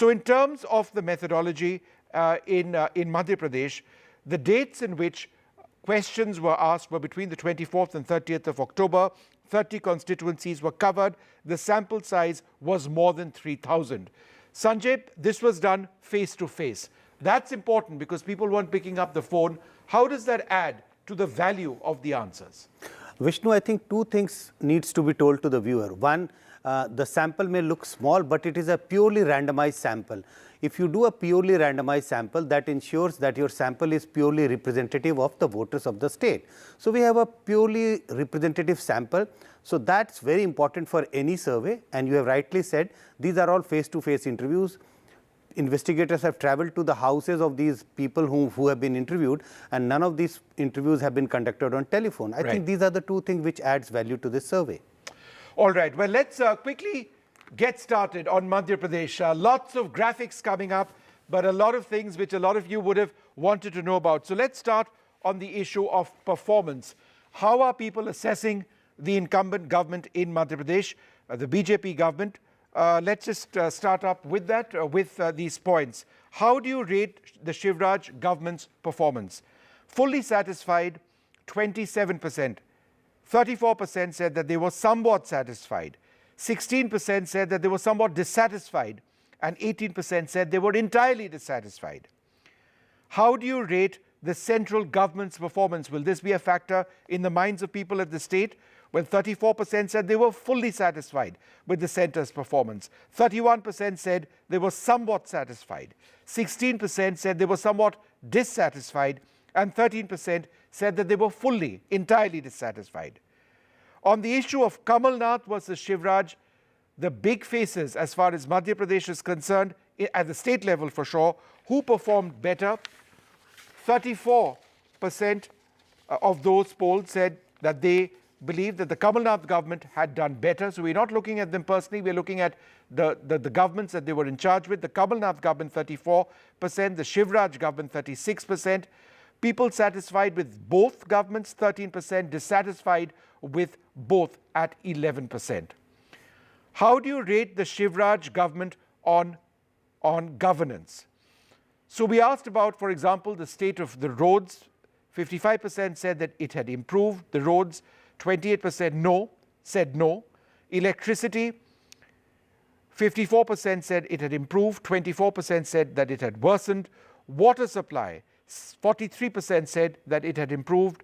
So in terms of the methodology in Madhya Pradesh, the dates in which questions were asked were between the 24th and 30th of October. 30 constituencies were covered. The sample size was more than 3,000. Sanjay, this was done face-to-face. That's important because people weren't picking up the phone. How does that add to the value of the answers? Vishnu, I think two things needs to be told to the viewer. One, the sample may look small, but it is a purely randomized sample. If you do a purely randomized sample, that ensures that your sample is purely representative of the voters of the state. So we have a purely representative sample. So that's very important for any survey. And you have rightly said, these are all face-to-face interviews. Investigators have traveled to the houses of these people who have been interviewed, and none of these interviews have been conducted on telephone. I think these are the two things which adds value to this survey. All right. Well, let's quickly get started on Madhya Pradesh. Lots of graphics coming up, but a lot of things which a lot of you would have wanted to know about. So let's start on the issue of performance. How are people assessing the incumbent government in Madhya Pradesh, the BJP government? Let's just start up with that, with these points. How do you rate the Shivraj government's performance? Fully satisfied, 27%. 34% said that they were somewhat satisfied. 16% said that they were somewhat dissatisfied. And 18% said they were entirely dissatisfied. How do you rate the central government's performance? Will this be a factor in the minds of people at the state? Well, 34% said they were fully satisfied with the centre's performance. 31% said they were somewhat satisfied. 16% said they were somewhat dissatisfied. And 13% said that they were fully, entirely dissatisfied. On the issue of Kamal Nath versus Shivraj, the big faces as far as Madhya Pradesh is concerned, at the state level for sure, who performed better? 34% of those polled said that they believe that the Kamal Nath government had done better. So we're not looking at them personally, we're looking at the governments that they were in charge with. The Kamal Nath government 34%, the Shivraj government 36%. People satisfied with both governments 13%, dissatisfied with both at 11%. How do you rate the Shivraj government on governance? So we asked about, for example, the state of the roads. 55% said that it had improved the roads. 28% said no. Electricity, 54% said it had improved. 24% said that it had worsened. Water supply, 43% said that it had improved.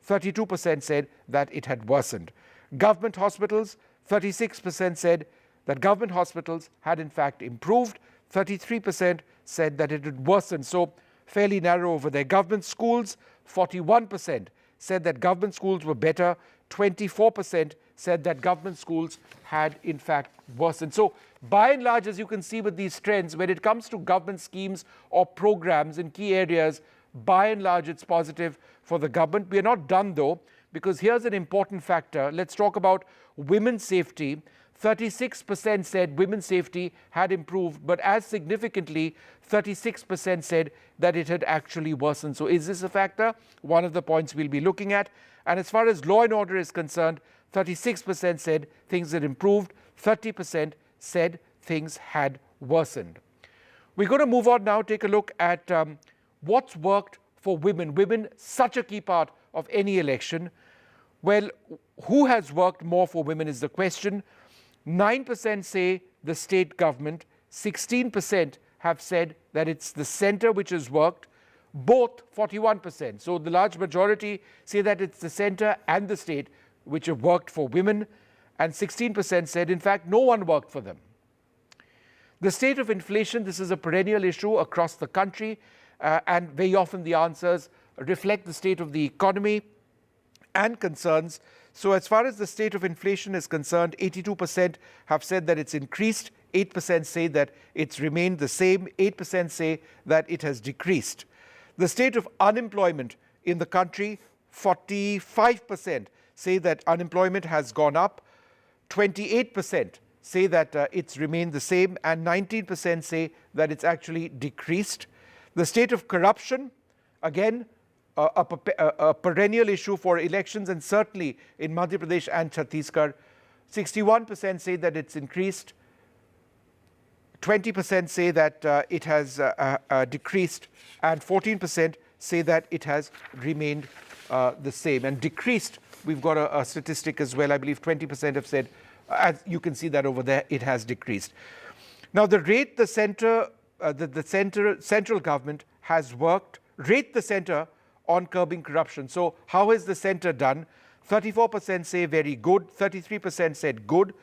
32% said that it had worsened. Government hospitals, 36% said that government hospitals had in fact improved. 33% said that it had worsened. So fairly narrow over there. Government schools, 41% said that government schools were better. 24% said that government schools had in fact worsened. So by and large, as you can see with these trends, when it comes to government schemes or programs in key areas, by and large it's positive for the government. We are not done though, because here's an important factor. Let's talk about women's safety. 36% said women's safety had improved, but as significantly, 36% said that it had actually worsened. So is this a factor? One of the points we'll be looking at. And as far as law and order is concerned, 36% said things had improved, 30% said things had worsened. We're going to move on now, take a look at what's worked for women. Women, such a key part of any election. Well, who has worked more for women is the question. 9% say the state government, 16% have said that it's the centre which has worked, both 41%. So the large majority say that it's the centre and the state which have worked for women, and 16% said, in fact, no one worked for them. The state of inflation, this is a perennial issue across the country, and very often the answers reflect the state of the economy and concerns. So as far as the state of inflation is concerned, 82% have said that it's increased, 8% say that it's remained the same, 8% say that it has decreased. The state of unemployment in the country, 45% say that unemployment has gone up, 28% say that it's remained the same, and 19% say that it's actually decreased. The state of corruption, again, a perennial issue for elections, and certainly in Madhya Pradesh and Chhattisgarh. 61% say that it's increased. 20% say that it has decreased, and 14% say that it has remained the same. And decreased, we've got a statistic as well. I believe 20% have said, as you can see that over there, it has decreased. Now, the rate the central government has worked, rate the centre on curbing corruption. So, how has the centre done? 34% say very good, 33% said good,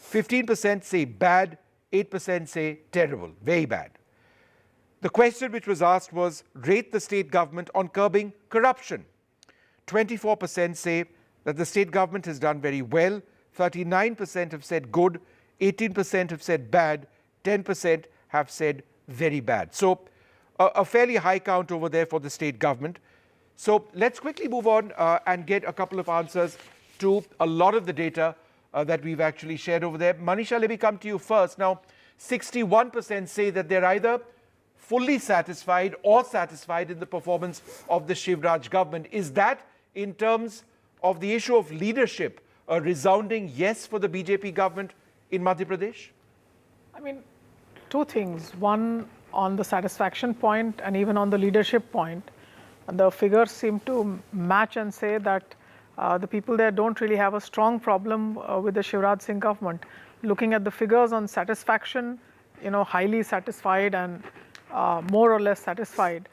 15% say bad, 8% say terrible, very bad. The question which was asked was, rate the state government on curbing corruption. 24% say that the state government has done very well, 39% have said good, 18% have said bad, 10% have said very bad. So a fairly high count over there for the state government. So let's quickly move on and get a couple of answers to a lot of the data that we've actually shared over there. Manisha, let me come to you first. Now, 61% say that they're either fully satisfied or satisfied in the performance of the Shivraj government. Is that, in terms of the issue of leadership, a resounding yes for the BJP government in Madhya Pradesh? I mean, two things. One, on the satisfaction point and even on the leadership point, the figures seem to match and say that the people there don't really have a strong problem with the Shivraj Singh government. Looking at the figures on satisfaction, highly satisfied and more or less satisfied,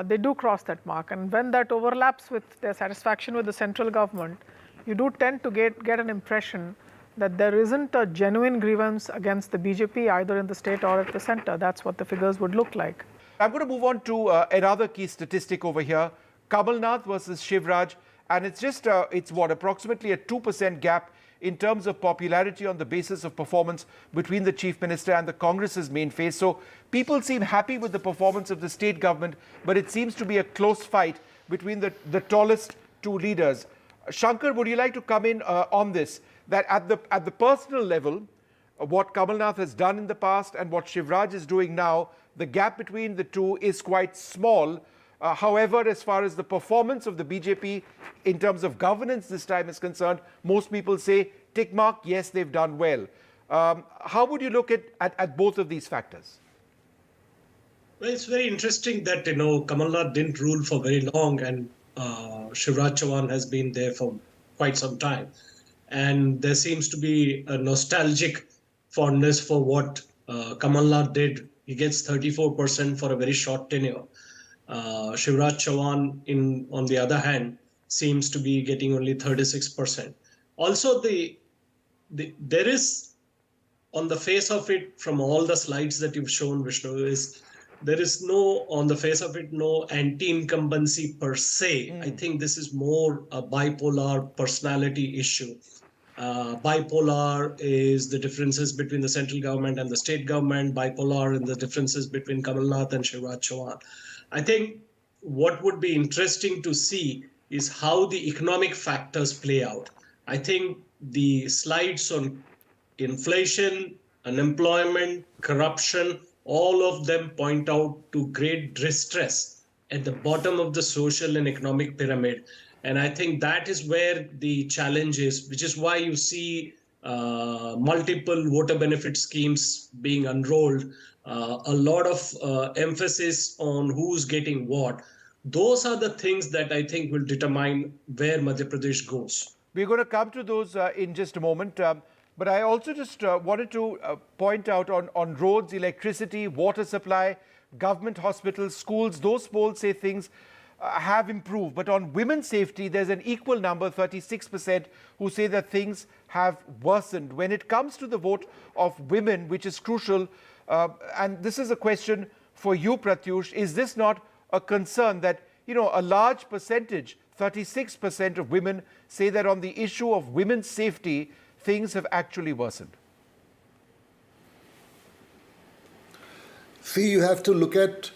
they do cross that mark. And when that overlaps with their satisfaction with the central government, you do tend to get an impression that there isn't a genuine grievance against the BJP either in the state or at the center. That's what the figures would look like. I'm going to move on to another key statistic over here, Kamal Nath versus Shivraj, and it's just, approximately a 2% gap in terms of popularity on the basis of performance between the Chief Minister and the Congress's main face. So people seem happy with the performance of the state government, but it seems to be a close fight between the tallest two leaders. Shankar, would you like to come in on this? That at the personal level, what Kamal Nath has done in the past and what Shivraj is doing now, the gap between the two is quite small. However, as far as the performance of the BJP in terms of governance this time is concerned, most people say, tick mark, yes, they've done well. How would you look at both of these factors? Well, it's very interesting that, Kamal Nath didn't rule for very long, and Shivraj Chouhan has been there for quite some time. And there seems to be a nostalgic fondness for what Kamal Nath did. He gets 34% for a very short tenure. Shivraj Chouhan, on the other hand, seems to be getting only 36%. Also, there is, on the face of it, from all the slides that you've shown, Vishnu, there is no, on the face of it, no anti-incumbency per se. I think this is more a bipolar personality issue. Bipolar is the differences between the central government and the state government, bipolar in the differences between Kamal Nath and Shivraj Chouhan. I think what would be interesting to see is how the economic factors play out. I think the slides on inflation, unemployment, corruption, all of them point out to great distress at the bottom of the social and economic pyramid. And I think that is where the challenge is, which is why you see multiple voter benefit schemes being unrolled, a lot of emphasis on who's getting what. Those are the things that I think will determine where Madhya Pradesh goes. We're going to come to those in just a moment. But I also just wanted to point out on roads, electricity, water supply, government hospitals, schools, those polls say things have improved. But on women's safety, there's an equal number, 36%, who say that things have worsened. When it comes to the vote of women, which is crucial, and this is a question for you, Pratyush, is this not a concern that, a large percentage, 36% of women say that on the issue of women's safety, things have actually worsened? See, you have to look at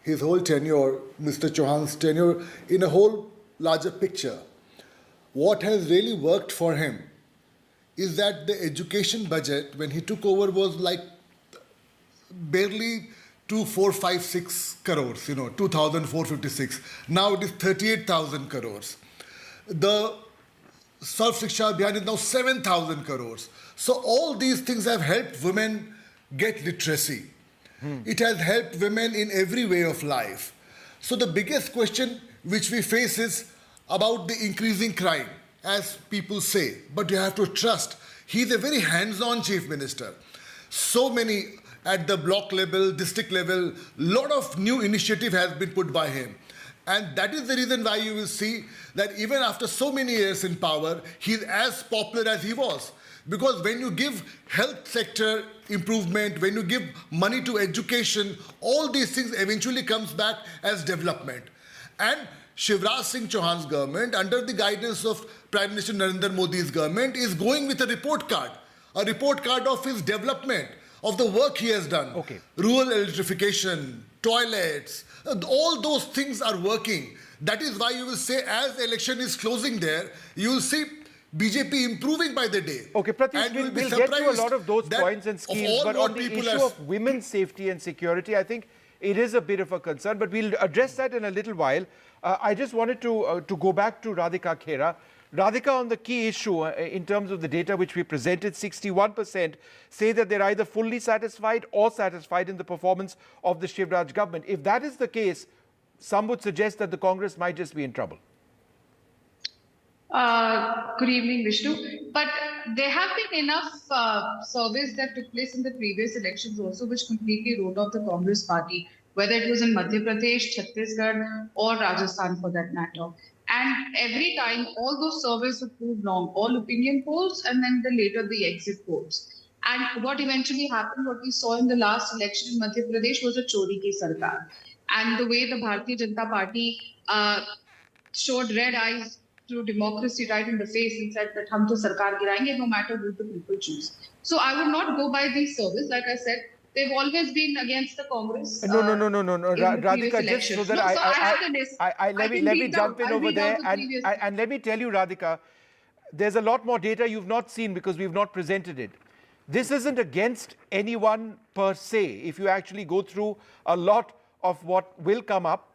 his whole tenure, Mr. Chauhan's tenure, in a whole larger picture. What has really worked for him is that the education budget, when he took over, was like barely 2,456 crores, 2,456. Now it is 38,000 crores. The Sarv Shiksha Abhiyan is now 7,000 crores. So all these things have helped women get literacy. It has helped women in every way of life. So the biggest question which we face is about the increasing crime, as people say. But you have to trust, he's a very hands-on chief minister. So many at the block level, district level, lot of new initiative has been put by him. And that is the reason why you will see that even after so many years in power, he's as popular as he was. Because when you give health sector improvement, when you give money to education, all these things eventually comes back as development. And Shivraj Singh Chouhan's government, under the guidance of Prime Minister Narendra Modi's government, is going with a report card of his development, of the work he has done. Okay. Rural electrification, toilets, all those things are working. That is why you will say, as election is closing there, you will see BJP improving by the day. Okay, Pratish, we'll get to a lot of those points and schemes, but on the issue of women's safety and security, I think it is a bit of a concern, but we'll address that in a little while. I just wanted to go back to Radhika Khera. Radhika, on the key issue, in terms of the data which we presented, 61% say that they're either fully satisfied or satisfied in the performance of the Shivraj government. If that is the case, some would suggest that the Congress might just be in trouble. Good evening, Vishnu. But there have been enough surveys that took place in the previous elections also, which completely wrote off the Congress party, whether it was in Madhya Pradesh, Chhattisgarh, or Rajasthan for that matter. And every time, all those surveys were proved wrong, all opinion polls and then later the exit polls. And what eventually happened, what we saw in the last election in Madhya Pradesh was a chori ki sarkar. And the way the Bharatiya Janata Party showed red eyes to democracy right in the face and said that hum to sarkar girayenge no matter who the people choose. So I would not go by these surveys. Like I said, they've always been against the Congress. No. Radhika, just so that let me jump in over there and let me tell you, Radhika, there's a lot more data you've not seen because we've not presented it. This isn't against anyone per se. If you actually go through a lot of what will come up,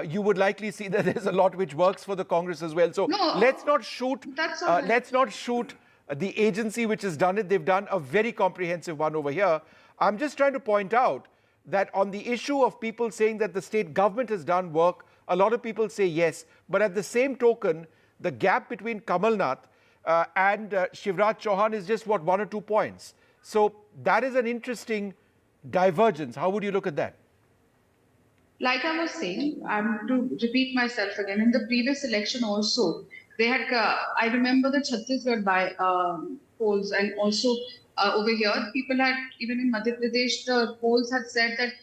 you would likely see that there's a lot which works for the Congress as well. So let's not shoot. Let's not shoot the agency which has done it. They've done a very comprehensive one over here. I'm just trying to point out that on the issue of people saying that the state government has done work, a lot of people say yes. But at the same token, the gap between Kamal Nath and Shivraj Chouhan is just, 1 or 2 points. So that is an interesting divergence. How would you look at that? Like I was saying, I'm to repeat myself again, in the previous election also, they had, I remember the Chhattisgarh by polls, and also over here, people had, even in Madhya Pradesh, the polls had said that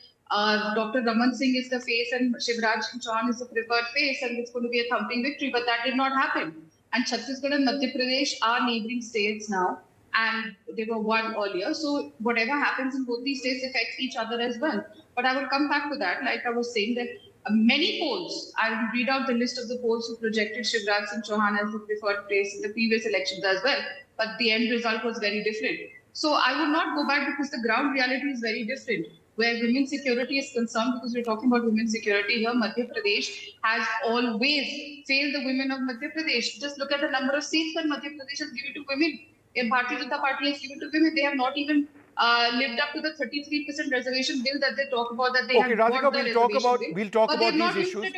Dr. Raman Singh is the face and Shivraj Chouhan is the preferred face, and it's going to be a thumping victory, but that did not happen. And Chhattisgarh and Madhya Pradesh are neighboring states now, and they were won earlier. So whatever happens in both these states affects each other as well. But I will come back to that. Like I was saying, that many polls, I will read out the list of the polls who projected Shivraj Singh Chouhan as the preferred place in the previous elections as well. But the end result was very different. So I would not go back because the ground reality is very different. Where women's security is concerned, because we're talking about women's security here, Madhya Pradesh has always failed the women of Madhya Pradesh. Just look at the number of seats that Madhya Pradesh has given to women. Bharatiya Janata Party has given to women. They have not even lived up to the 33% reservation bill that they talk about, that they have got the reservation bill. We'll talk about these issues.